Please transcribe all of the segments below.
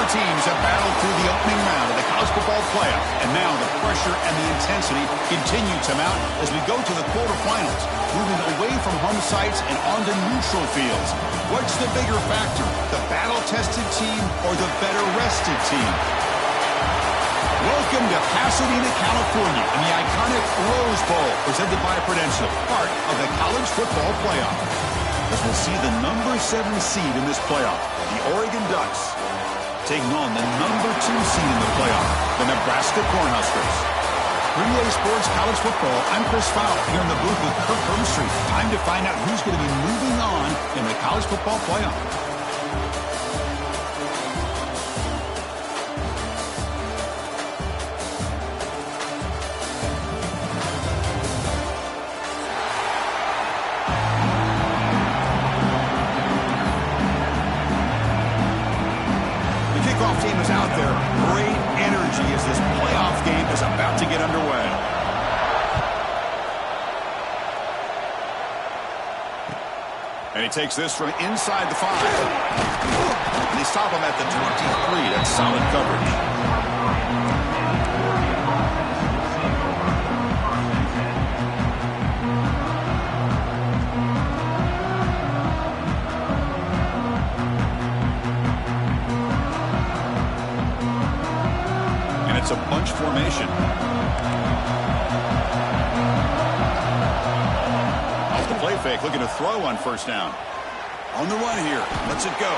Four teams have battled through the opening round of the college football playoff, and now the pressure and the intensity continue to mount as we go to the quarterfinals, moving away from home sites and onto neutral fields. What's the bigger factor, the battle-tested team or the better-rested team? Welcome to Pasadena, California, and the iconic Rose Bowl, presented by Prudential, part of the college football playoff. As we'll see the number 7 seed in this playoff, the Oregon Ducks, taking on the number 2 seed in the playoff, the Nebraska Cornhuskers. 3A Sports College Football, I'm Chris Fowler, here in the booth with Kirk Herbstreit. Time to find out who's going to be moving on in the college football playoff. Team is out there. Great energy as this playoff game is about to get underway. And he takes this from inside the 5. And they stop him at the 23. That's solid coverage. It's a bunch formation. Off the play fake, looking to throw on first down. On the run here, lets it go.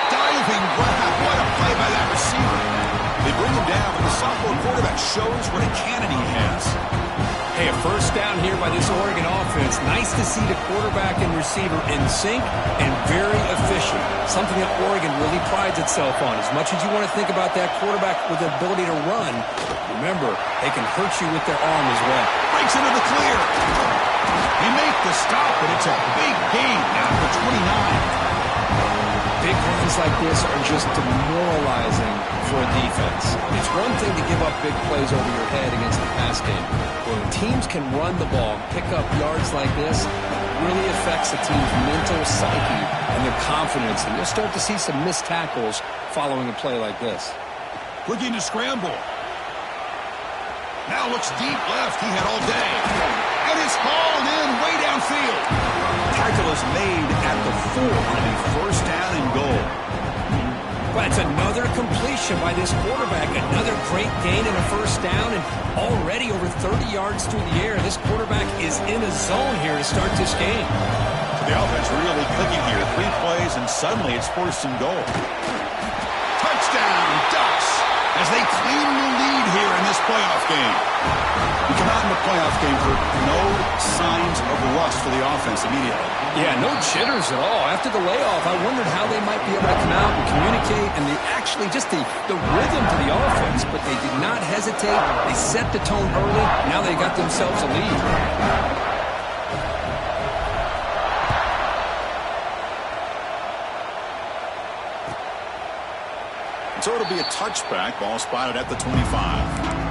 Diving grab, what a play by that receiver. They bring him down, but the sophomore quarterback shows what a cannon he has. Hey, a first down here by this Oregon offense. Nice to see the quarterback and receiver in sync and very efficient. Something that Oregon really prides itself on. As much as you want to think about that quarterback with the ability to run, remember, they can hurt you with their arm as well. Breaks into the clear. They make the stop, but it's a big gain down to 29. Big runs like this are just demoralizing for a defense. It's one thing to give up big plays over your head against the pass game. When teams can run the ball, pick up yards like this, it really affects the team's mental psyche and their confidence. And you'll start to see some missed tackles following a play like this. Looking to scramble. Now looks deep left. He had all day. And it's hauled in way downfield. Tackle is made at the 4 on a first down and goal. But it's another completion by this quarterback. Another great gain in a first down, and already over 30 yards through the air. This quarterback is in a zone here to start this game. The offense really clicking here. 3 plays, and suddenly it's first and goal. Touchdown, Ducks, as they claim the lead here in this playoff game. We come out in the playoff game for no signs of rust for the offense immediately. Yeah, no jitters at all. After the layoff, I wondered how they might be able to come out and communicate, and they actually just the rhythm to the offense, but they did not hesitate. They set the tone early. Now they got themselves a lead. So it'll be a touchback. Ball spotted at the 25.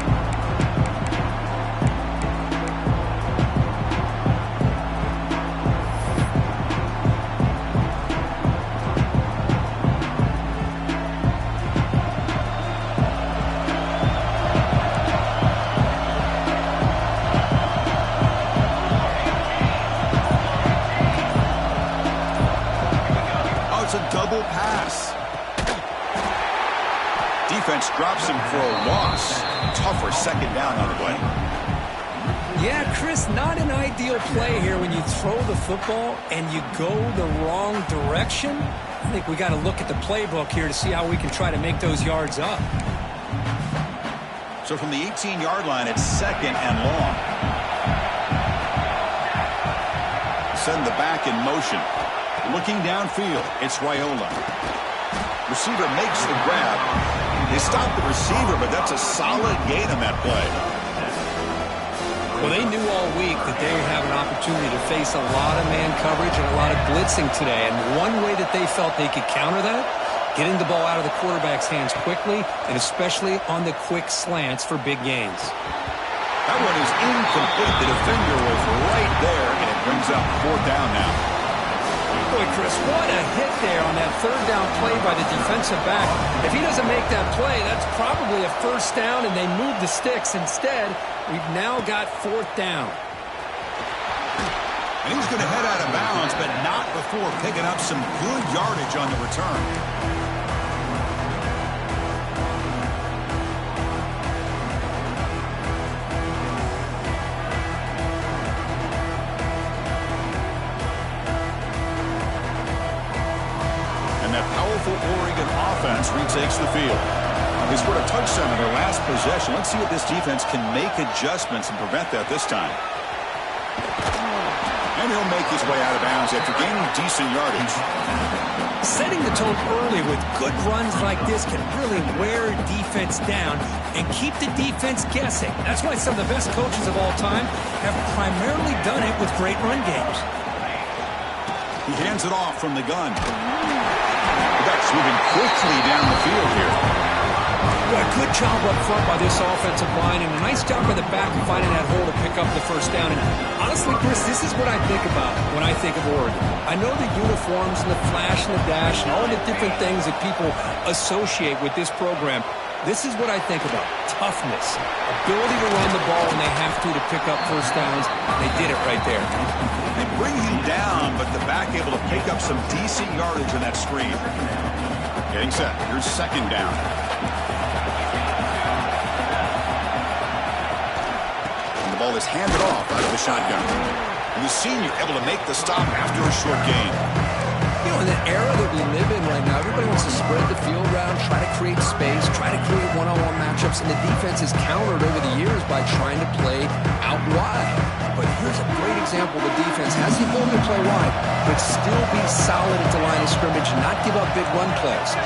It's a double pass. Defense drops him for a loss. Tougher second down on the way. Yeah, Chris, not an ideal play here when you throw the football and you go the wrong direction. I think we got to look at the playbook here to see how we can try to make those yards up. So from the 18-yard line, it's second and long. Send the back in motion. Looking downfield, it's Raiola. Receiver makes the grab. They stop the receiver, but that's a solid gain on that play. Well, they knew all week that they would have an opportunity to face a lot of man coverage and a lot of blitzing today. And one way that they felt they could counter that, getting the ball out of the quarterback's hands quickly, and especially on the quick slants for big gains. That one is incomplete. The defender was right there, and it brings up 4th down now. Boy, Chris, what a hit there on that third down play by the defensive back. If he doesn't make that play, that's probably a first down, and they move the sticks. Instead, we've now got fourth down. And he's going to head out of bounds, but not before picking up some good yardage on the return. And that powerful Oregon offense retakes the field. They scored a touchdown in their last possession. Let's see if this defense can make adjustments and prevent that this time. And he'll make his way out of bounds after gaining decent yardage. Setting the tone early with good runs like this can really wear defense down and keep the defense guessing. That's why some of the best coaches of all time have primarily done it with great run games. He hands it off from the gun. The Ducks moving quickly down the field here. Boy, good job up front by this offensive line, and a nice job by the back of finding that hole to pick up the first down. And honestly, Chris, this is what I think about when I think of Oregon. I know the uniforms and the flash and the dash and all the different things that people associate with this program. This is what I think about. Toughness, ability to run the ball when they have to pick up first downs. They did it right there. They bring him down, but the back able to pick up some decent yardage on that screen. Getting set. Here's second down. The ball is handed off out of the shotgun. And the senior able to make the stop after a short gain. You know, in the era that we live in right now, everybody wants to spread the field around, try to create space, try to create one-on-one matchups, and the defense has countered over the years by trying to play out wide. But here's a great example. The defense has the ability to play wide, but still be solid at the line of scrimmage and not give up big run plays.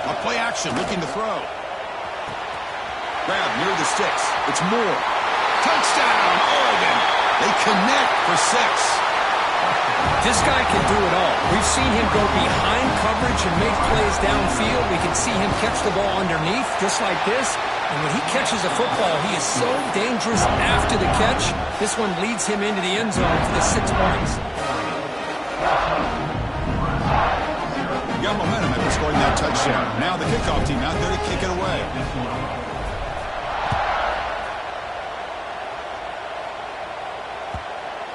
A play action, looking to throw. Grab near the sticks. It's Moore. Touchdown, Oregon. They connect for 6. This guy can do it all. We've seen him go behind coverage and make plays downfield. We can see him catch the ball underneath, just like this. And when he catches a football, he is so dangerous after the catch. This one leads him into the end zone for the 6 points. Got momentum after scoring that touchdown. Now the kickoff team out there to kick it away.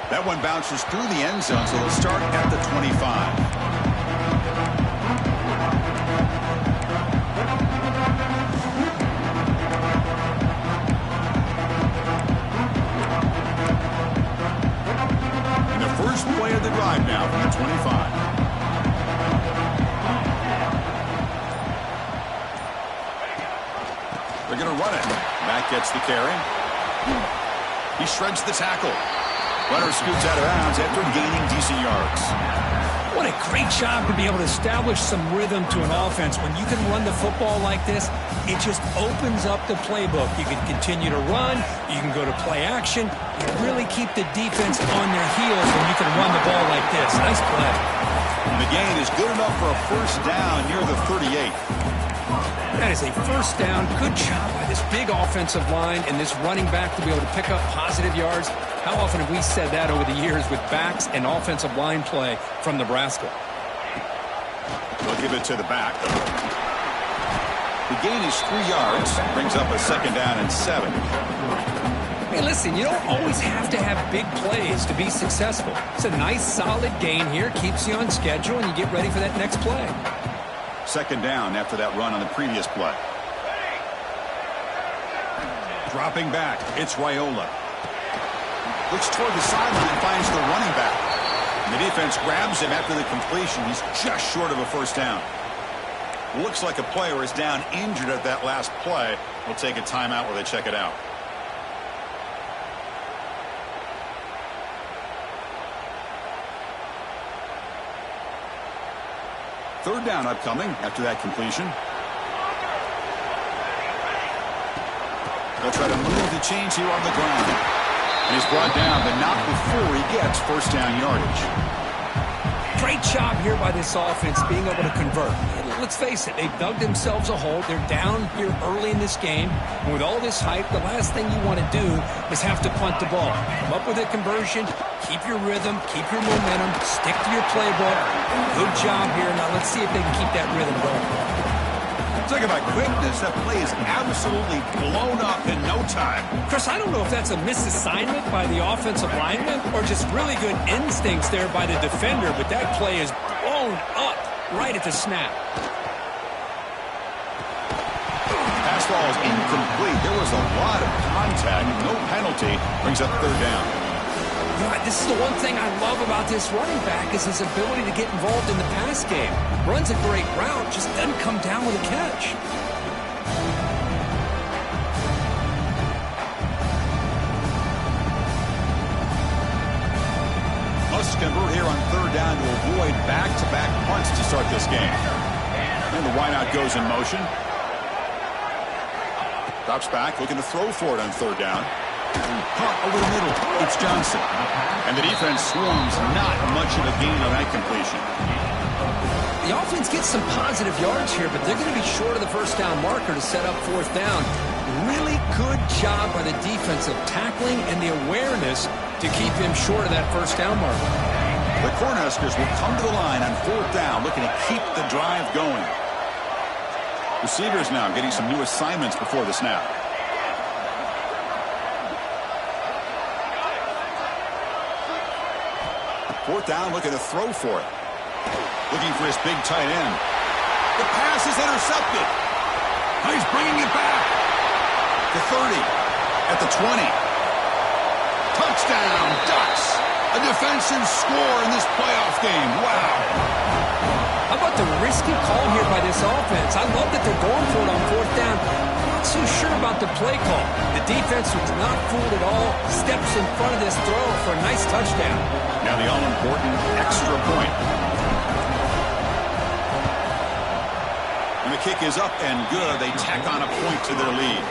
That one bounces through the end zone, so they'll start at the 25. And the first play of the drive now from the 25. They're going to run it. Matt gets the carry. He shreds the tackle. Runner scoots out of bounds after gaining decent yards. What a great job to be able to establish some rhythm to an offense. When you can run the football like this, it just opens up the playbook. You can continue to run. You can go to play action. You really keep the defense on their heels when you can run the ball like this. Nice play. And the gain is good enough for a first down near the 38. That is a first down. Good job by this big offensive line and this running back to be able to pick up positive yards. How often have we said that over the years with backs and offensive line play from Nebraska? They'll give it to the back. The gain is 3 yards. Brings up a second down and 7. Hey, listen, you don't always have to have big plays to be successful. It's a nice, solid gain here. Keeps you on schedule, and you get ready for that next play. Second down after that run on the previous play. Dropping back, it's Raiola. Looks toward the sideline, finds the running back. And the defense grabs him after the completion. He's just short of a first down. Looks like a player is down injured at that last play. We'll take a timeout where they check it out. Third down upcoming after that completion. They'll try to move the chains here on the ground. And he's brought down, but not before he gets first down yardage. Great job here by this offense being able to convert. let's face it, they've dug themselves a hole. They're down here early in this game. And with all this hype, the last thing you want to do is have to punt the ball. Come up with a conversion, keep your rhythm, keep your momentum, stick to your playbook. Good job here. Now let's see if they can keep that rhythm going. Talk about quickness. That play is absolutely blown up in no time. Chris, I don't know if that's a misassignment by the offensive lineman or just really good instincts there by the defender, but that play is blown up right at the snap. Pass ball is incomplete. There was a lot of contact. No penalty. Brings up third down. This is the one thing I love about this running back is his ability to get involved in the pass game. Runs a great route, just doesn't come down with a catch. Must convert here on third down to avoid back-to-back punts to start this game. And the wideout goes in motion. Drops back, looking to throw for it on third down. Caught over the middle. It's Johnson. And the defense swarms not much of a gain on that completion. The offense gets some positive yards here, but they're going to be short of the first down marker to set up fourth down. Really good job by the defensive tackling and the awareness to keep him short of that first down marker. The Cornhuskers will come to the line on fourth down, looking to keep the drive going. Receivers now getting some new assignments before the snap. Fourth down, looking to throw for it. Looking for his big tight end. The pass is intercepted. He's bringing it back. The 30. At the 20. Touchdown, Ducks. A defensive score in this playoff game. Wow. How about the risky call here by this offense? I love that they're going for it on fourth down. Not so sure about the play call. The defense was not fooled at all. Steps in front of this throw for a nice touchdown. Now the all-important extra point. And the kick is up and good. They tack on a point to their lead.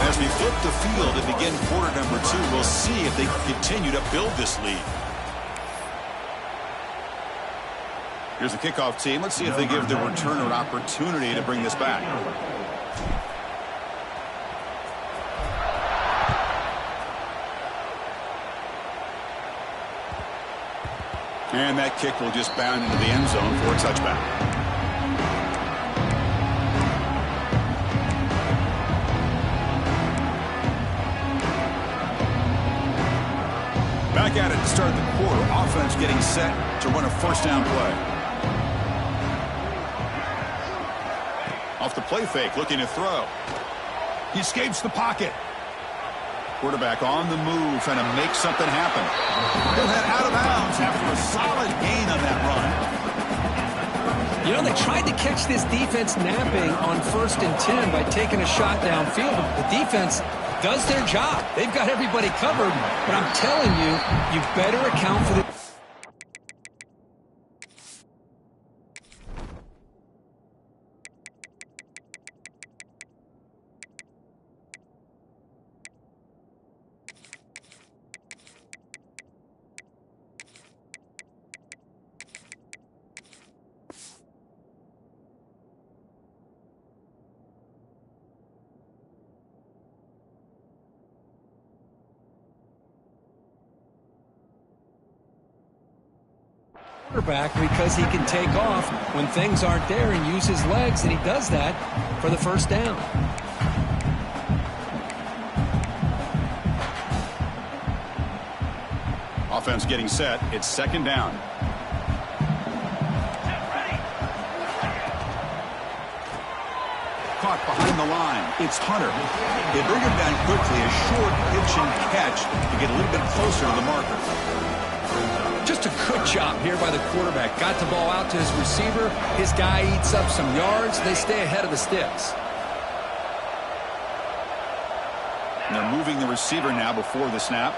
As we flip the field and begin quarter number 2, we'll see if they can continue to build this lead. Here's the kickoff team. Let's see if they give the returner an opportunity to bring this back. And that kick will just bound into the end zone for a touchback. Back at it to start the quarter. Offense getting set to run a first down play. Off the play fake, looking to throw. He escapes the pocket. Quarterback on the move, trying to make something happen. He'll head out of bounds after a solid gain on that run. You know, they tried to catch this defense napping on 1st and 10 by taking a shot downfield. The defense does their job. They've got everybody covered, but I'm telling you, you better account for the... quarterback because he can take off when things aren't there and use his legs, and he does that for the first down. Offense getting set. It's second down. Caught behind the line. It's Hunter. They bring him down quickly. A short pitch and catch to get a little bit closer to the marker. Just a good job here by the quarterback. Got the ball out to his receiver. His guy eats up some yards. They stay ahead of the sticks. And they're moving the receiver now before the snap.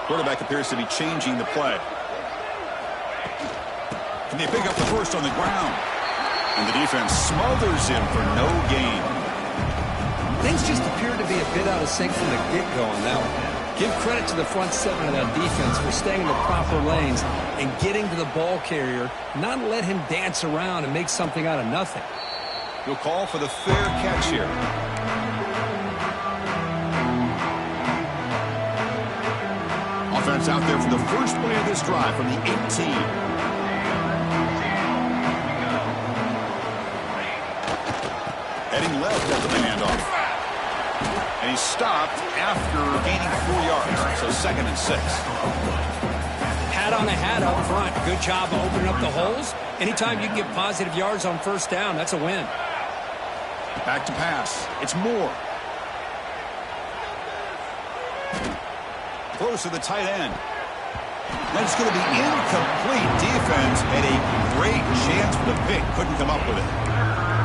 Quarterback appears to be changing the play. Can they pick up the first on the ground? And the defense smothers him for no gain. Things just appear to be a bit out of sync from the get-go on that one. Give credit to the front seven of that defense for staying in the proper lanes and getting to the ball carrier, not let him dance around and make something out of nothing. He'll call for the fair catch here. Offense out there for the first play of this drive from the 18. Heading left after the handoff. And he's stopped after gaining 4 yards. So 2nd and 6. Hat on the hat up front. Good job of opening up the holes. Anytime you can get positive yards on first down, that's a win. Back to pass. It's Moore. Throws to the tight end. That's going to be incomplete. Defense had a great chance for the pick. Couldn't come up with it.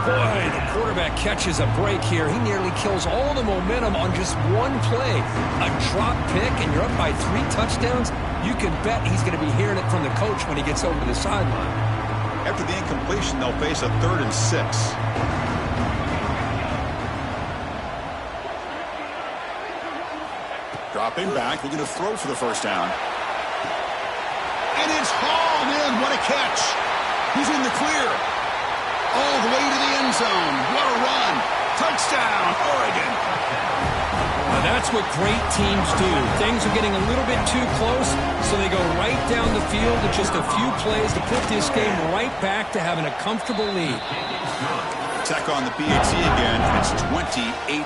Boy, the quarterback catches a break here. He nearly kills all the momentum on just one play. A drop pick, and you're up by 3 touchdowns. You can bet he's going to be hearing it from the coach when he gets over to the sideline. After the incompletion, they'll face a 3rd and 6. Dropping back, looking to throw for the first down. And it's hauled in. What a catch. He's in the clear. All the way to the end zone. What a run. Touchdown, Oregon. Now that's what great teams do. Things are getting a little bit too close, so they go right down the field with just a few plays to put this game right back to having a comfortable lead. Check on the PAT again. It's 28-0.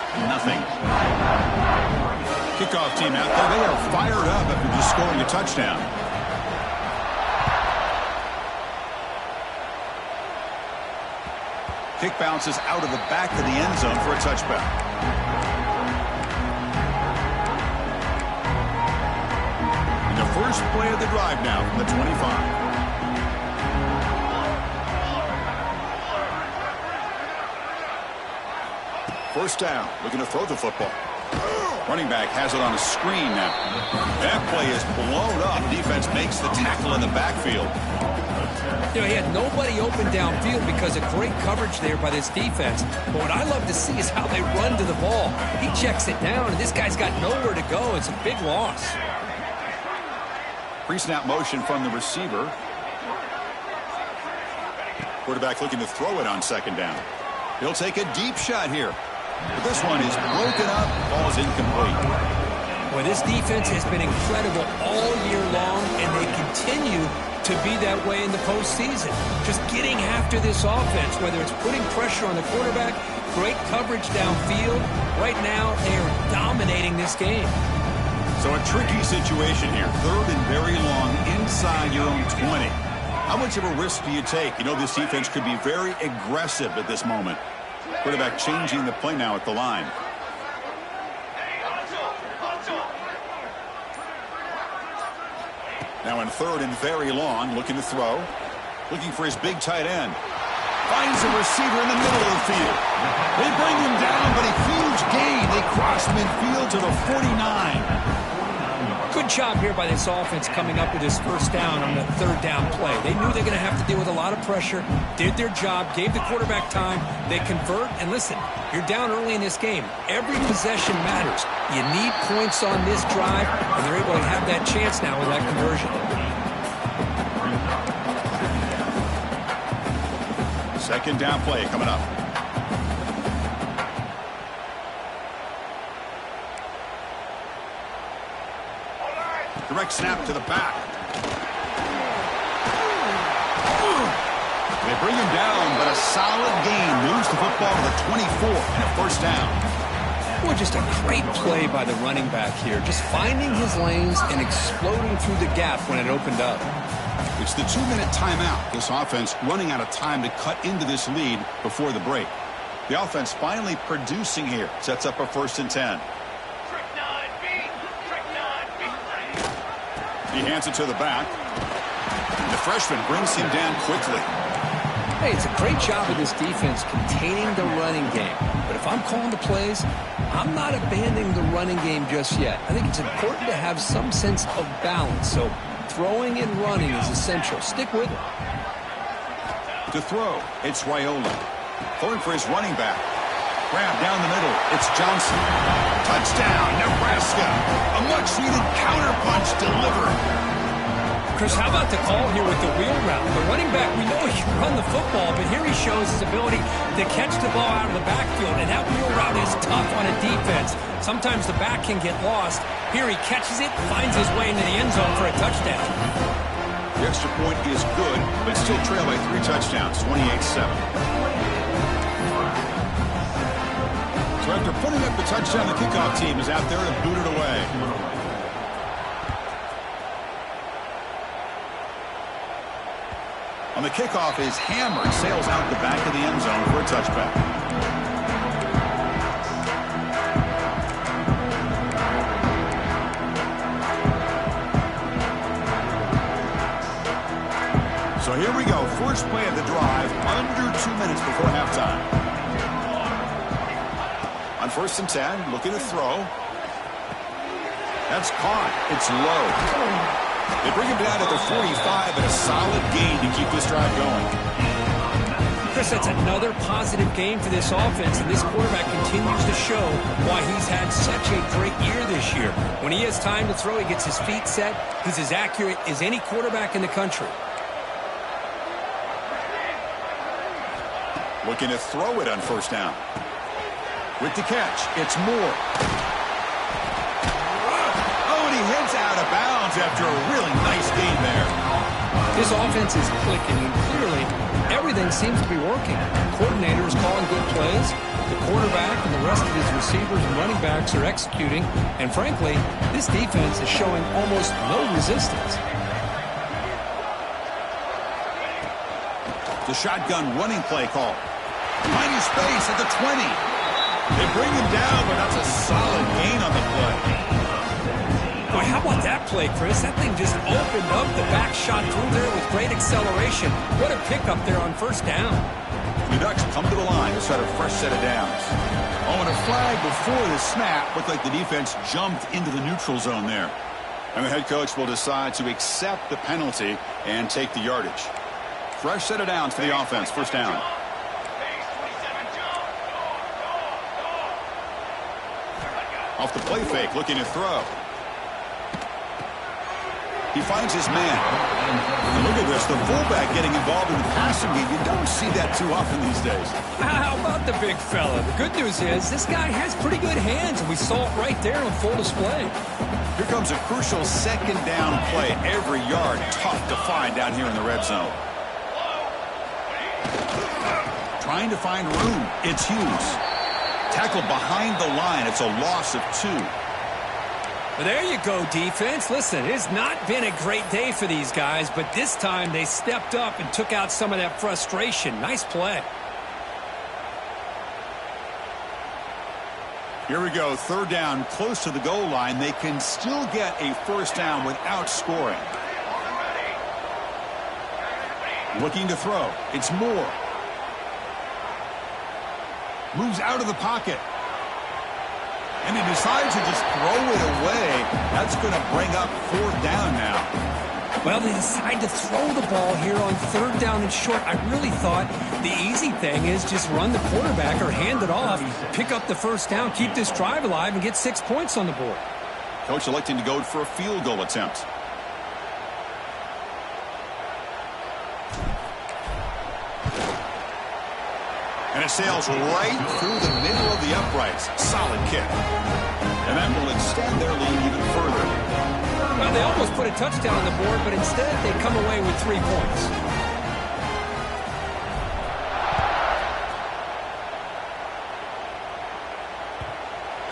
Kickoff team out there. They are fired up after just scoring a touchdown. Kick bounces out of the back of the end zone for a touchback. And the first play of the drive now from the 25. First down, looking to throw the football. Running back has it on a screen now. That play is blown up. Defense makes the tackle in the backfield. You know, he had nobody open downfield because of great coverage there by this defense. But what I love to see is how they run to the ball. He checks it down, and this guy's got nowhere to go. It's a big loss. Pre-snap motion from the receiver. Quarterback looking to throw it on 2nd down. He'll take a deep shot here. But this one is broken up. Ball is incomplete. Well, this defense has been incredible all year long, and they continue to be that way in the postseason. Just getting after this offense, whether it's putting pressure on the quarterback, great coverage downfield. Right now, they are dominating this game. So a tricky situation here. 3rd and very long inside your own 20. How much of a risk do you take? You know this defense could be very aggressive at this moment. Quarterback changing the play now at the line. Now in 3rd and very long, looking to throw. Looking for his big tight end. Finds a receiver in the middle of the field. They bring him down, but a huge gain. They cross midfield to the 49. Good job here by this offense coming up with this first down on the 3rd down play. They knew they're going to have to deal with a lot of pressure, did their job, gave the quarterback time. They convert, and listen, you're down early in this game. Every possession matters. You need points on this drive, and they're able to have that chance now with that conversion. 2nd down play coming up. Direct snap to the back. They bring him down, but a solid gain moves the football to the 24 and a first down. Well, just a great play by the running back here. Just finding his lanes and exploding through the gap when it opened up. It's the 2-minute timeout. This offense running out of time to cut into this lead before the break. The offense finally producing here. Sets up a 1st and 10. He hands it to the back. The freshman brings him down quickly. Hey, it's a great job of this defense containing the running game. But if I'm calling the plays, I'm not abandoning the running game just yet. I think it's important to have some sense of balance. So throwing and running is essential. Stick with it. To throw, it's Raiola. Throwing for his running back. Grab down the middle. It's Johnson. Touchdown, Nebraska. A much-needed counterpunch delivered. Chris, how about the call here with the wheel route? The running back, we know he can run the football, but here he shows his ability to catch the ball out of the backfield, and that wheel route is tough on a defense. Sometimes the back can get lost. Here he catches it, finds his way into the end zone for a touchdown. The extra point is good, but still trailed by 3 touchdowns, 28-7. So after putting up the touchdown, the kickoff team is out there to boot it away. On the kickoff, his hammer sails out the back of the end zone for a touchback. So here we go. First play of the drive, under 2 minutes before halftime. On 1st and 10, looking to throw. That's caught. It's low. They bring him down at the 45 and a solid gain to keep this drive going. Chris, that's another positive game for this offense, and this quarterback continues to show why he's had such a great year this year. When he has time to throw, he gets his feet set. He's as accurate as any quarterback in the country. Looking to throw it on 1st down. With the catch, it's Moore. Heads out of bounds after a really nice gain there. This offense is clicking, and clearly everything seems to be working. The coordinator is calling good plays. The quarterback and the rest of his receivers and running backs are executing. And frankly, this defense is showing almost no resistance. The shotgun running play call. Finding space at the 20. They bring him down, but that's a solid gain on the play. Boy, how about that play, Chris? That thing just opened up the back shot through there with great acceleration. What a pickup there on 1st down. The Ducks come to the line to start a fresh set of downs. Oh, and a flag before the snap. Looked like the defense jumped into the neutral zone there. And the head coach will decide to accept the penalty and take the yardage. Fresh set of downs for the offense. 1st down. Off the play fake, looking to throw. He finds his man. And look at this, the fullback getting involved in the passing game. You don't see that too often these days. How about the big fella? The good news is this guy has pretty good hands, and we saw it right there on full display. Here comes a crucial 2nd down play. Every yard tough to find down here in the red zone. Trying to find room. It's Hughes. Tackled behind the line. It's a loss of 2. Well, there you go, defense. Listen, it has not been a great day for these guys, but this time they stepped up and took out some of that frustration. Nice play. Here we go, 3rd down, close to the goal line. They can still get a 1st down without scoring. Looking to throw. It's Moore. Moves out of the pocket. And he decides to just throw it away. That's going to bring up 4th down now. Well, they decide to throw the ball here on 3rd down and short. I really thought the easy thing is just run the quarterback or hand it off, pick up the 1st down, keep this drive alive, and get 6 points on the board. Coach electing to go for a field goal attempt. And it sails right through the middle of the uprights. Solid kick. And that will extend their lead even further. Well, they almost put a touchdown on the board, but instead they come away with 3 points.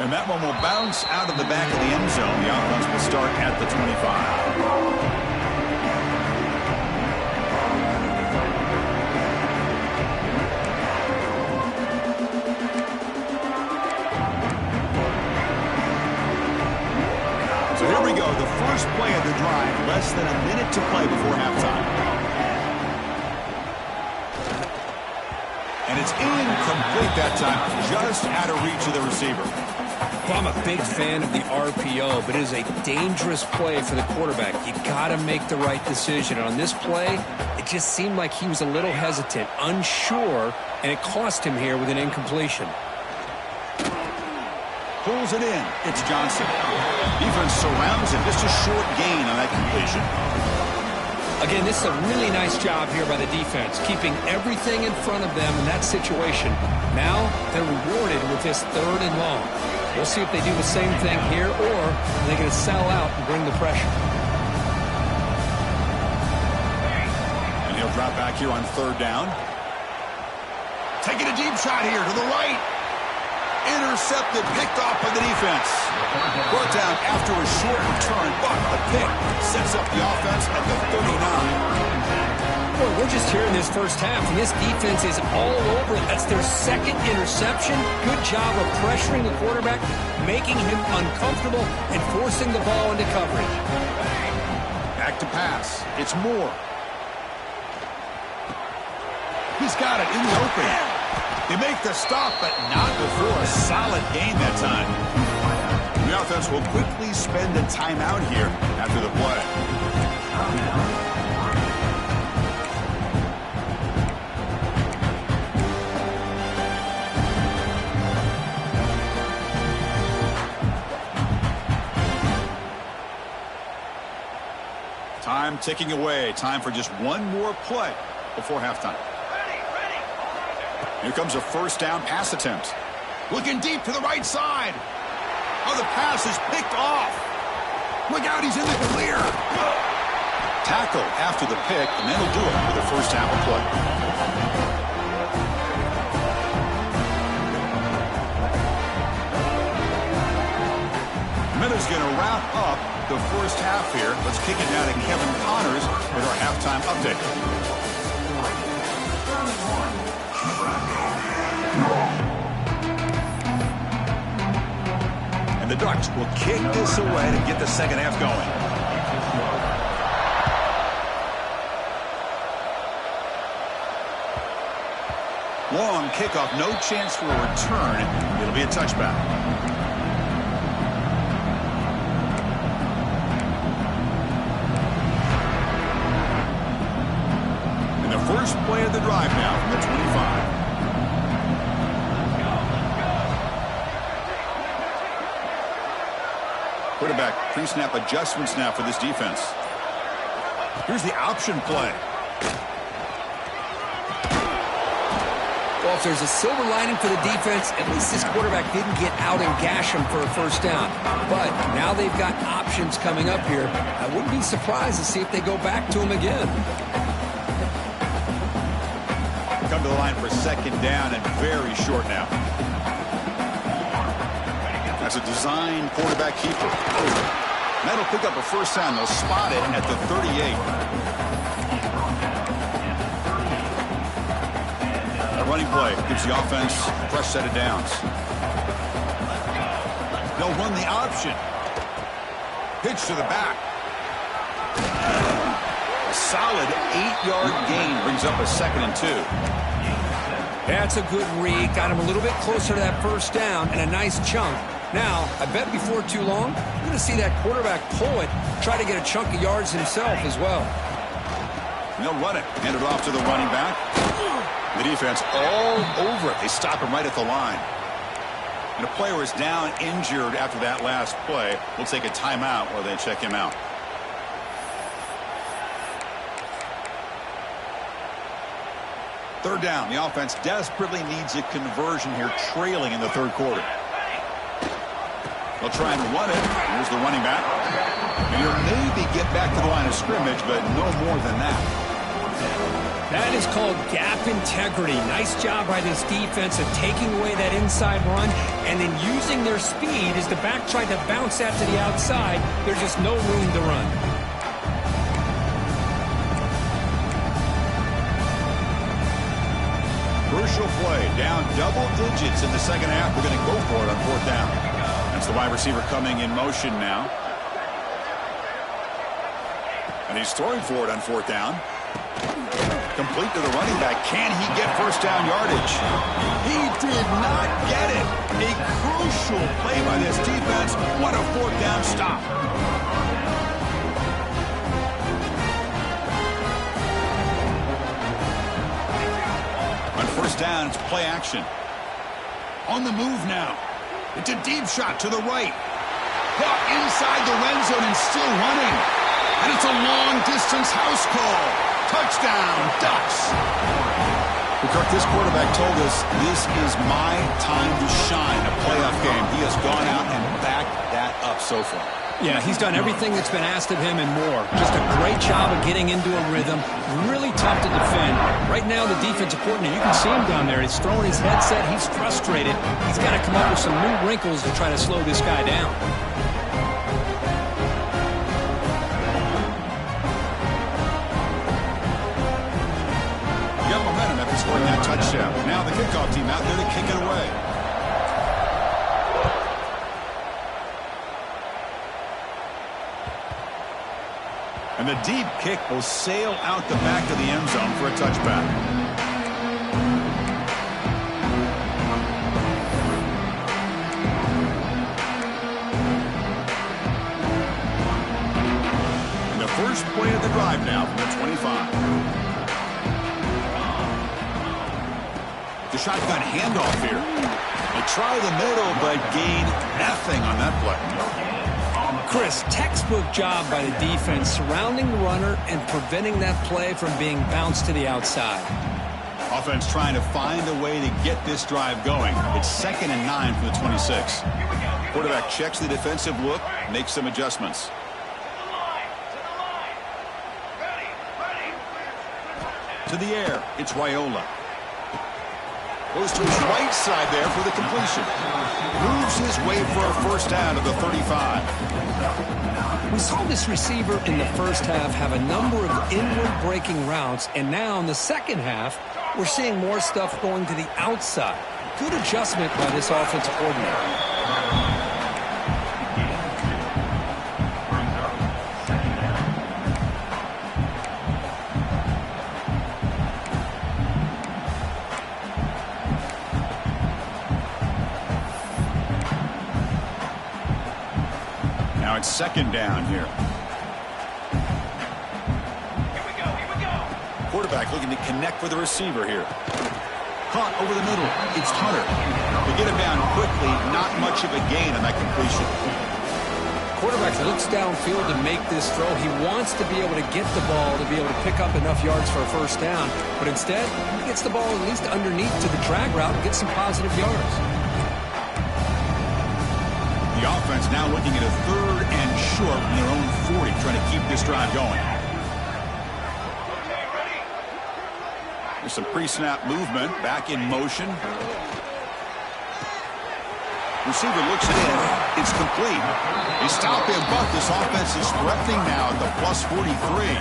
And that one will bounce out of the back of the end zone. The offense will start at the 25. So here we go, the first play of the drive, less than a minute to play before halftime. And it's incomplete that time, just out of reach of the receiver. Well, I'm a big fan of the RPO, but it is a dangerous play for the quarterback. You got to make the right decision. On this play, it just seemed like he was a little hesitant, unsure, and it cost him here with an incompletion. pulls it in. It's Johnson. Defense surrounds him. Just a short gain on that completion. Again, this is a really nice job here by the defense, keeping everything in front of them in that situation. Now they're rewarded with this 3rd and long. We'll see if they do the same thing here, or they're going to sell out and bring the pressure. And he'll drop back here on 3rd down. Taking a deep shot here to the right. Intercepted, picked off by the defense. Brought down after a short return, but the pick sets up the offense at the 39. Boy, we're just here in this first half, and this defense is all over it. That's their 2nd interception. Good job of pressuring the quarterback, making him uncomfortable, and forcing the ball into coverage. Back to pass. It's Moore. He's got it in the open. They make the stop, but not before a solid gain that time. The offense will quickly spend a timeout here after the play. Time ticking away. Time for just one more play before halftime. Here comes a 1st down pass attempt. Looking deep to the right side. Oh, the pass is picked off. Look out, he's in the clear. Tackle after the pick, and that'll do it for the first half of play. Miller's going to wrap up the first half here. Let's kick it down to Kevin Connors with our halftime update. And the Ducks will kick this away to get the second half going. Long kickoff, no chance for a return. It'll be a touchback. And the first play of the drive now from the 25. Quarterback pre-snap adjustments now for this defense. Here's the option play. Well, if there's a silver lining for the defense, at least this quarterback didn't get out and gash him for a 1st down. But now they've got options coming up here. I wouldn't be surprised to see if they go back to him again. Come to the line for 2nd down and very short now. That's a design quarterback keeper. That'll pick up a 1st down. They'll spot it at the 38. That running play gives the offense a fresh set of downs. They'll run the option. Pitch to the back. A solid 8-yard gain brings up a 2nd and 2. That's a good read. Got him a little bit closer to that 1st down and a nice chunk. Now, I bet before too long, you're going to see that quarterback pull it, try to get a chunk of yards himself as well. And they'll run it. Hand it off to the running back. The defense all over it. They stop him right at the line. And a player is down injured after that last play. We'll take a timeout while they check him out. Third down. The offense desperately needs a conversion here, trailing in the 3rd quarter. They'll try and run it. Here's the running back. And he'll maybe get back to the line of scrimmage, but no more than that. That is called gap integrity. Nice job by this defense of taking away that inside run and then using their speed as the back tried to bounce that to the outside. There's just no room to run. Crucial play. Down double digits in the second half. We're going to go for it on 4th down. That's the wide receiver coming in motion now. And he's throwing for it on 4th down. Complete to the running back. Can he get 1st down yardage? He did not get it. A crucial play by this defense. What a 4th down stop. On 1st down, it's play action. On the move now. It's a deep shot to the right. Caught inside the red zone and still running. And it's a long-distance house call. Touchdown, Ducks. Kirk, this quarterback told us this is my time to shine, a playoff game. He has gone out and backed that up so far. Yeah, he's done everything that's been asked of him and more. Just a great job of getting into a rhythm. Really tough to defend. Right now, the defensive coordinator, you can see him down there. He's throwing his headset. He's frustrated. He's got to come up with some new wrinkles to try to slow this guy down. You got momentum after scoring that touchdown. Now the kickoff team out there to kick it away. And the deep kick will sail out the back of the end zone for a touchback. And the first play of the drive now from the 25. The shotgun handoff here. They try the middle, but gain nothing on that play. Chris, textbook job by the defense surrounding the runner and preventing that play from being bounced to the outside. Offense trying to find a way to get this drive going. It's 2nd and 9 from the 26. Quarterback checks the defensive look, makes some adjustments. To the air, it's Raiola. Goes to his right side there for the completion. Moves his way for a first down to the 35. We saw this receiver in the first half have a number of inward breaking routes, and now in the second half, we're seeing more stuff going to the outside. Good adjustment by this offensive coordinator. It's 2nd down here. Here we go. Quarterback looking to connect with the receiver here. Caught over the middle. It's Hunter. They get him down quickly. Not much of a gain on that completion. Quarterback looks downfield to make this throw. He wants to be able to get the ball to be able to pick up enough yards for a first down. But instead, he gets the ball at least underneath to the drag route and gets some positive yards. The offense now looking at a 3rd and short from their own 40, trying to keep this drive going. There's some pre-snap movement, back in motion. Receiver looks it in. It's complete. They stop him, but this offense is threatening now at the plus 43.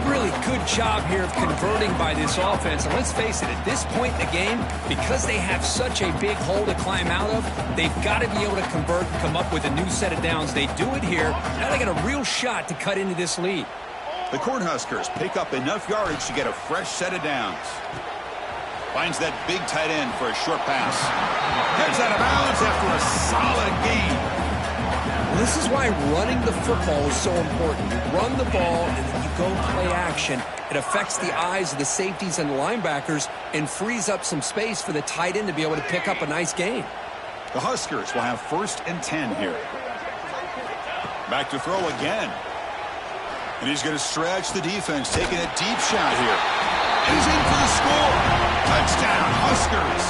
Really good job here of converting by this offense. And let's face it, at this point in the game, because they have such a big hole to climb out of, they've got to be able to convert and come up with a new set of downs. They do it here. Now they got a real shot to cut into this lead. The Cornhuskers pick up enough yardage to get a fresh set of downs. Finds that big tight end for a short pass. Heads out of bounds after a solid gain. This is why running the football is so important. You run the ball and then you go play action. It affects the eyes of the safeties and the linebackers and frees up some space for the tight end to be able to pick up a nice gain. The Huskers will have 1st and 10 here. Back to throw again. And he's going to stretch the defense, taking a deep shot here. And he's in for the score. Touchdown, Huskers.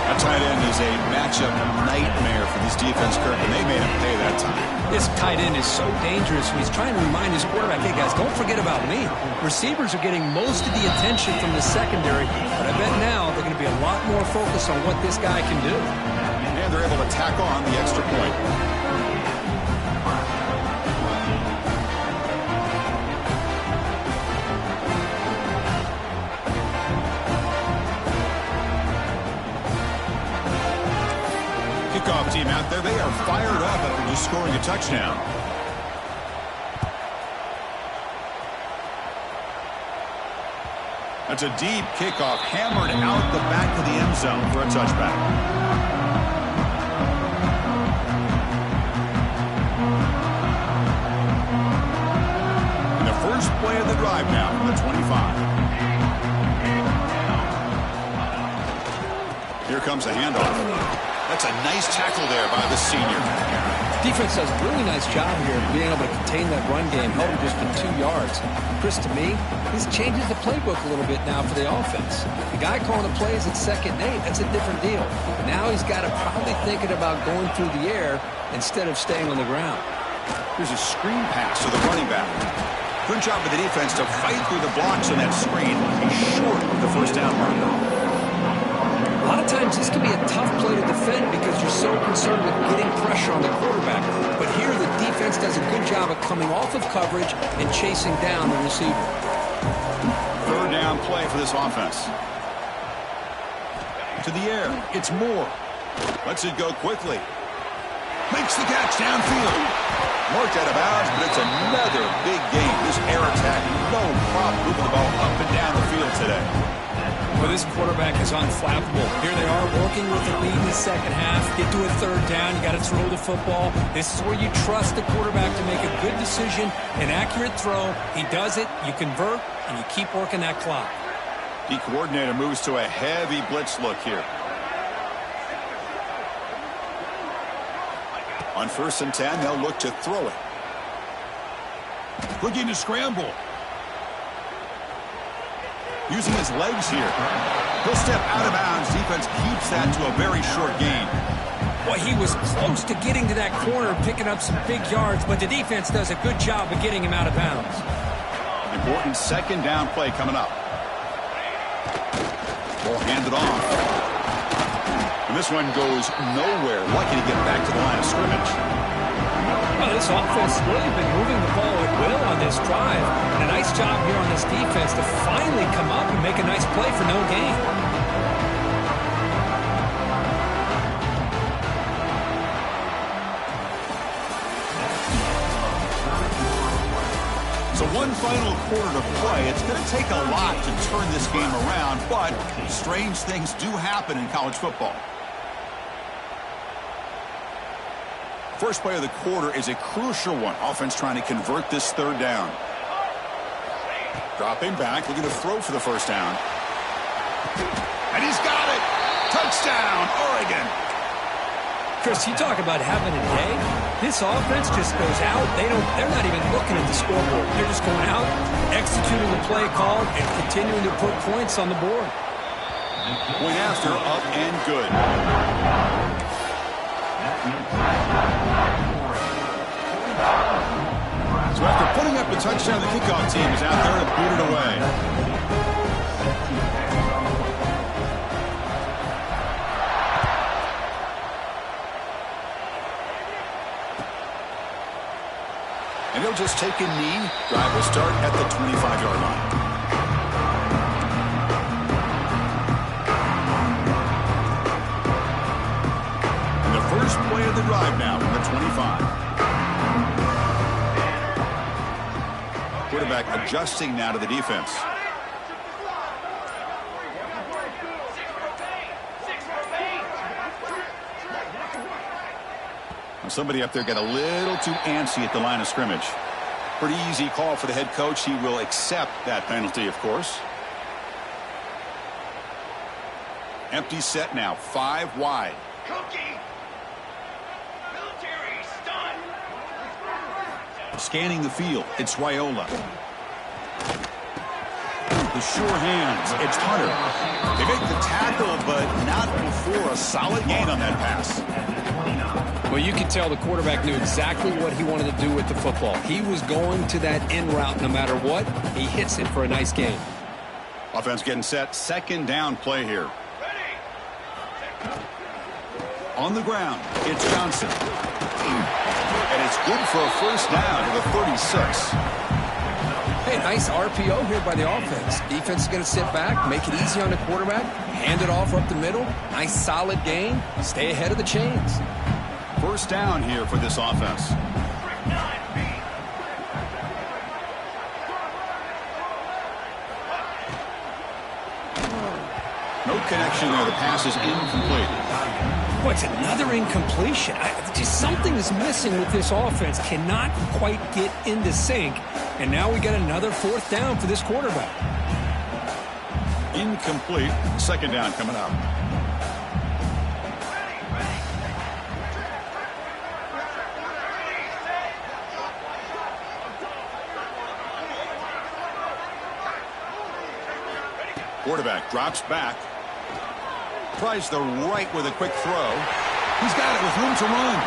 That tight end is a matchup nightmare for this defense, Kirk, and they made him pay that time. This tight end is so dangerous. He's trying to remind his quarterback, hey, guys, don't forget about me. Receivers are getting most of the attention from the secondary, but I bet now they're going to be a lot more focused on what this guy can do. And they're able to tack on the extra point. Kickoff team out there, they are fired up after just scoring a touchdown. That's a deep kickoff, hammered out the back of the end zone for a touchback. And the first play of the drive now from the 25. Here comes the handoff. That's a nice tackle there by the senior. Defense does a really nice job here of being able to contain that run game, held him just to 2 yards. Chris, to me, this changes the playbook a little bit now for the offense. The guy calling the plays at 2nd and 8, that's a different deal. Now he's got to probably thinking about going through the air instead of staying on the ground. Here's a screen pass to the running back. Good job of the defense to fight through the blocks on that screen. He's short of the first down marker. A lot of times this can be a tough play to defend because you're so concerned with getting pressure on the quarterback. But here the defense does a good job of coming off of coverage and chasing down the receiver. 3rd down play for this offense. To the air. It's Moore. Lets it go quickly. Makes the catch downfield. Marked out of bounds, but it's another big game. This air attack, no problem moving the ball up and down the field today. Well, this quarterback is unflappable. Here they are working with the lead in the second half. Get to a 3rd down. You got to throw the football. This is where you trust the quarterback to make a good decision, an accurate throw. He does it. You convert, and you keep working that clock. The coordinator moves to a heavy blitz look here. On 1st and 10, they'll look to throw it. Looking to scramble. Using his legs here. He'll step out of bounds. Defense keeps that to a very short gain. Well, he was close to getting to that corner, picking up some big yards, but the defense does a good job of getting him out of bounds. Important 2nd down play coming up. Ball handed off. And this one goes nowhere. Lucky to get back to the line of scrimmage. Well, this offense has really been moving the ball at will on this drive. And a nice job here on this defense to finally come up and make a nice play for no gain. So one final quarter to play. It's going to take a lot to turn this game around, but strange things do happen in college football. First play of the quarter is a crucial one. Offense trying to convert this 3rd down. Dropping back, looking to throw for the 1st down. And he's got it! Touchdown, Oregon! Chris, you talk about having a day. This offense just goes out. They're not even looking at the scoreboard. They're just going out, executing the play called, and continuing to put points on the board. Point after, up and good. So after putting up a touchdown, the kickoff team is out there to boot it away. And he'll just take a knee. Drive will start at the 25-yard line. First play of the drive now from the 25. Quarterback adjusting now to the defense. Well, somebody up there got a little too antsy at the line of scrimmage. Pretty easy call for the head coach. He will accept that penalty, of course. Empty set now, 5 wide. Scanning the field, it's Raiola. The sure hands, it's Hunter. They make the tackle, but not before a solid gain on that pass. Well, you can tell the quarterback knew exactly what he wanted to do with the football. He was going to that in route no matter what. He hits it for a nice gain. Offense getting set, 2nd down play here. On the ground, it's Johnson. And it's good for a 1st down to the 36. Hey, nice RPO here by the offense. Defense is going to sit back, make it easy on the quarterback, hand it off up the middle. Nice solid gain. Stay ahead of the chains. 1st down here for this offense. No connection there. The pass is incomplete. What's another incompletion? Just something is missing with this offense. Cannot quite get into sync. And now we get another 4th down for this quarterback. Incomplete. 2nd down coming up. Quarterback drops back. Tries the right with a quick throw. He's got it with room to run.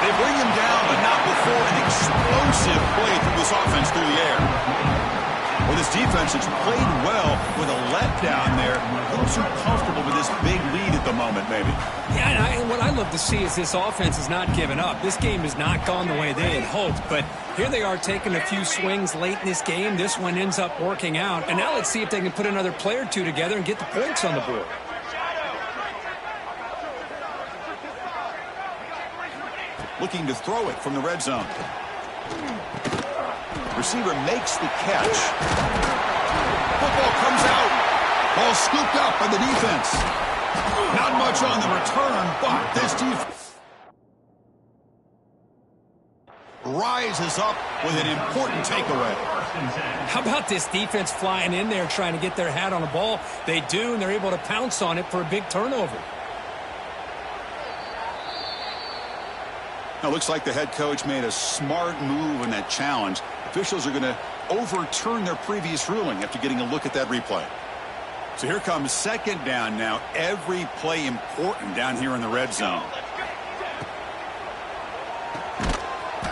They bring him down, but not before an explosive play through this offense through the air. Well, this defense has played well with a letdown there. A little too comfortable with this big lead at the moment, maybe. Yeah, and what I love to see is this offense is not giving up. This game has not gone the way they had hoped, but here they are taking a few swings late in this game. This one ends up working out, and now let's see if they can put another play or two together and get the points on the board. Looking to throw it from the red zone. Receiver makes the catch. Football comes out. Ball scooped up by the defense. Not much on the return, but this defense rises up with an important takeaway. How about this defense flying in there trying to get their hat on the ball? They do, and they're able to pounce on it for a big turnover. Now, looks like the head coach made a smart move in that challenge. Officials are going to overturn their previous ruling after getting a look at that replay. So here comes second down now. Every play important down here in the red zone.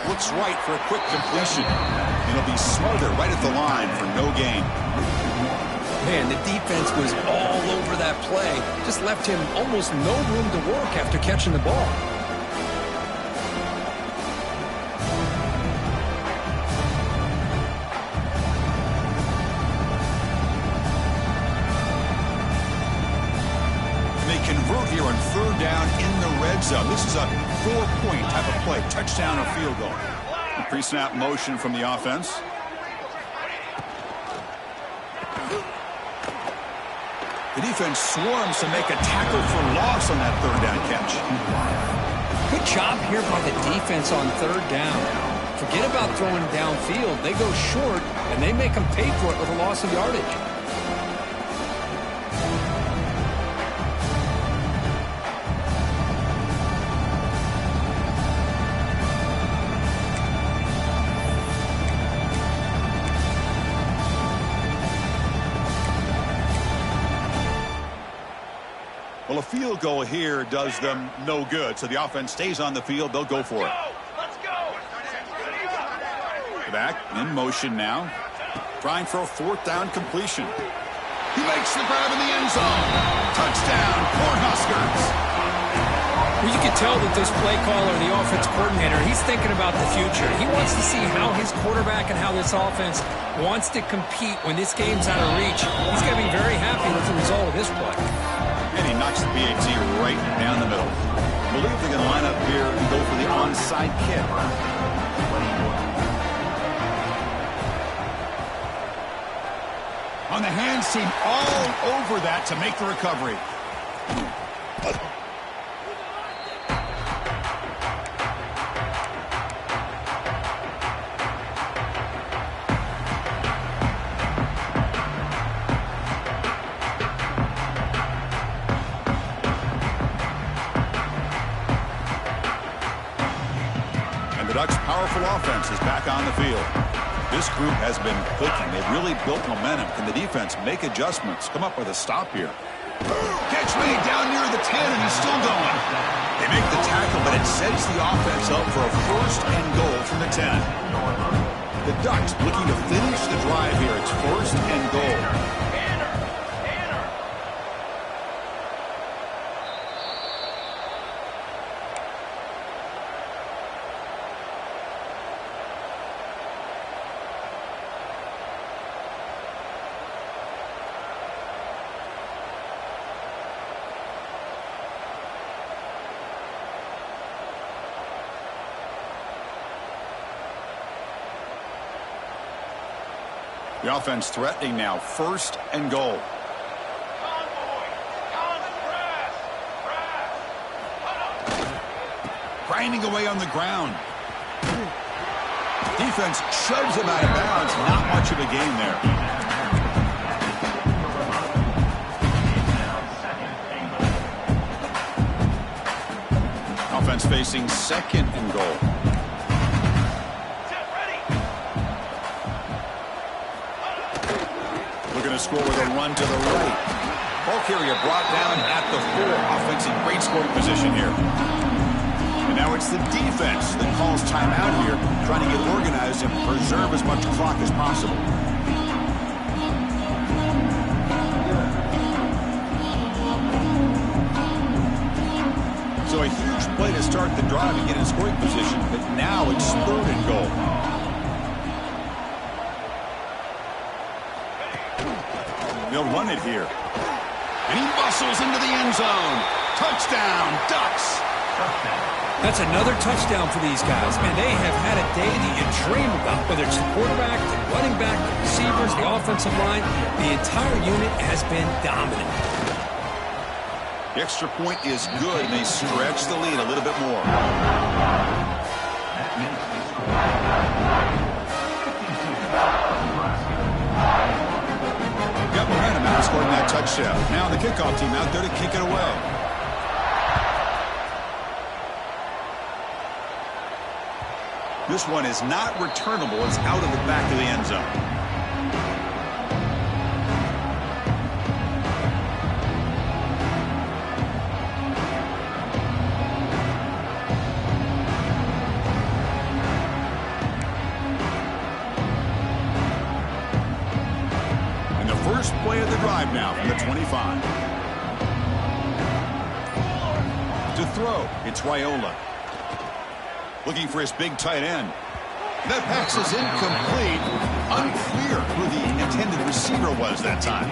Looks right for a quick completion. It'll be smothered right at the line for no gain. Man, the defense was all over that play. Just left him almost no room to work after catching the ball. Convert here on third down in the red zone. This is a 4-point type of play, touchdown or field goal. Pre-snap motion from the offense. The defense swarms to make a tackle for loss on that third down catch. Good job here by the defense on third down. Forget about throwing downfield. They go short, and they make them pay for it with a loss of yardage. Well, a field goal here does them no good, so the offense stays on the field. They'll go for it. Let's go. Back in motion now. Trying for a fourth down completion. He makes the grab in the end zone. Touchdown, Cornhuskers. Well, you can tell that this play caller, the offense coordinator, he's thinking about the future. He wants to see how his quarterback and how this offense wants to compete when this game's out of reach. He's going to be very happy with the result of this play. And he knocks the PAT right down the middle. I believe they're going to line up here and go for the onside kick. On the hands team all over that to make the recovery. Ducks' powerful offense is back on the field. This group has been cooking. They've really built momentum. Can the defense make adjustments? Come up with a stop here. Catch made down near the 10, and he's still going. They make the tackle, but it sets the offense up for a first and goal from the 10. The Ducks looking to finish the drive here. It's first and goal. The offense threatening now, first and goal. Grinding away on the ground. Defense shoves him out of bounds. Not much of a gain there. Offense facing second and goal. going to score with a run to the right. Ball carrier brought down at the 4. Offense in great scoring position here. And now it's the defense that calls timeout here, trying to get organized and preserve as much clock as possible. So a huge play to start the drive and get in scoring position, but now it's 3rd and goal. They'll run it here. And he bustles into the end zone. Touchdown, Ducks. That's another touchdown for these guys. Man, they have had a day that you dream about, whether it's the quarterback, the running back, the receivers, the offensive line. The entire unit has been dominant. The extra point is good, and they stretch the lead a little bit more. Got momentum out scoring that touchdown. Now the kickoff team out there to kick it away. This one is not returnable. It's out of the back of the end zone. First play of the drive now from the 25. To throw, it's Raiola. Looking for his big tight end. That pass is incomplete. Unclear who the intended receiver was that time.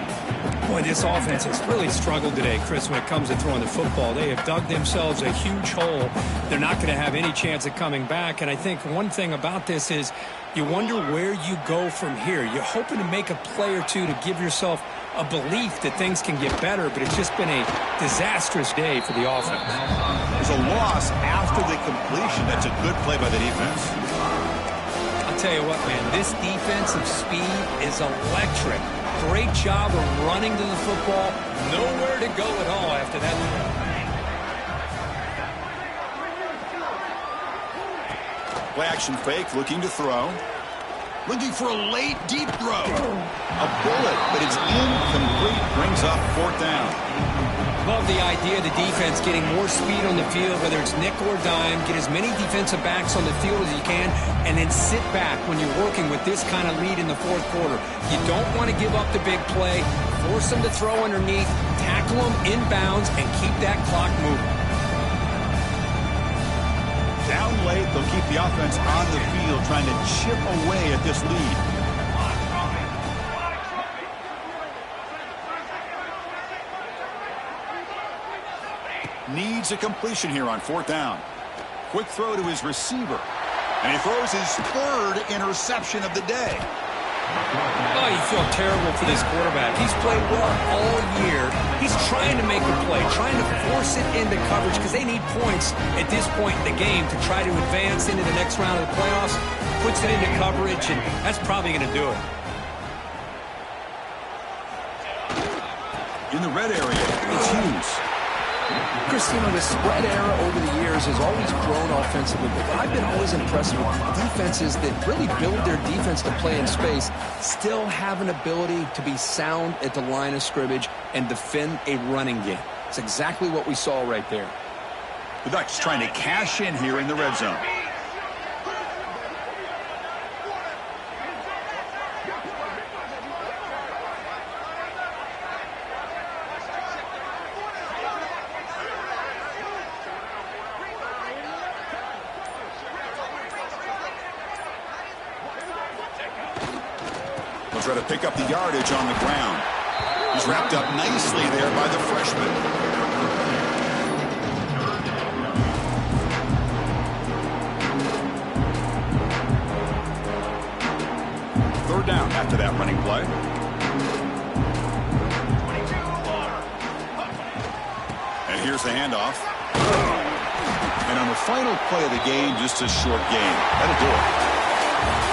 Boy, this offense has really struggled today, Chris, when it comes to throwing the football. They have dug themselves a huge hole. They're not going to have any chance of coming back. And I think one thing about this is you wonder where you go from here. You're hoping to make a play or two to give yourself a belief that things can get better, but it's just been a disastrous day for the offense. There's a loss after the completion. That's a good play by the defense. I'll tell you what, man, this defensive speed is electric. Great job of running to the football. Nowhere to go at all after that. Play action fake, looking to throw. Looking for a late, deep throw. A bullet, but it's incomplete. Brings up 4th down. Love the idea of the defense getting more speed on the field, whether it's nickel or dime. Get as many defensive backs on the field as you can, and then sit back when you're working with this kind of lead in the 4th quarter. You don't want to give up the big play. Force them to throw underneath, tackle them inbounds, and keep that clock moving. Down late, they'll keep the offense on the field, trying to chip away at this lead. Needs a completion here on 4th down. Quick throw to his receiver. And he throws his 3rd interception of the day. Oh, you feel terrible for this quarterback. He's played well all year. He's trying to make a play, trying to force it into coverage because they need points at this point in the game to try to advance into the next round of the playoffs. Puts it into coverage, and that's probably going to do it. In the red area, it's Hughes. Christino, the spread era over the years has always grown offensively, but I've been always impressed with defenses that really build their defense to play in space, still have an ability to be sound at the line of scrimmage and defend a running game. It's exactly what we saw right there. The Ducks trying to cash in here in the red zone. They'll try to pick up the yardage on the ground. He's wrapped up nicely there by the freshman. Third down after that running play. And here's the handoff. And on the final play of the game, just a short game. That'll do it.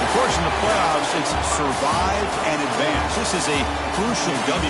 Of course, in the playoffs, it's survive and advance. This is a crucial W.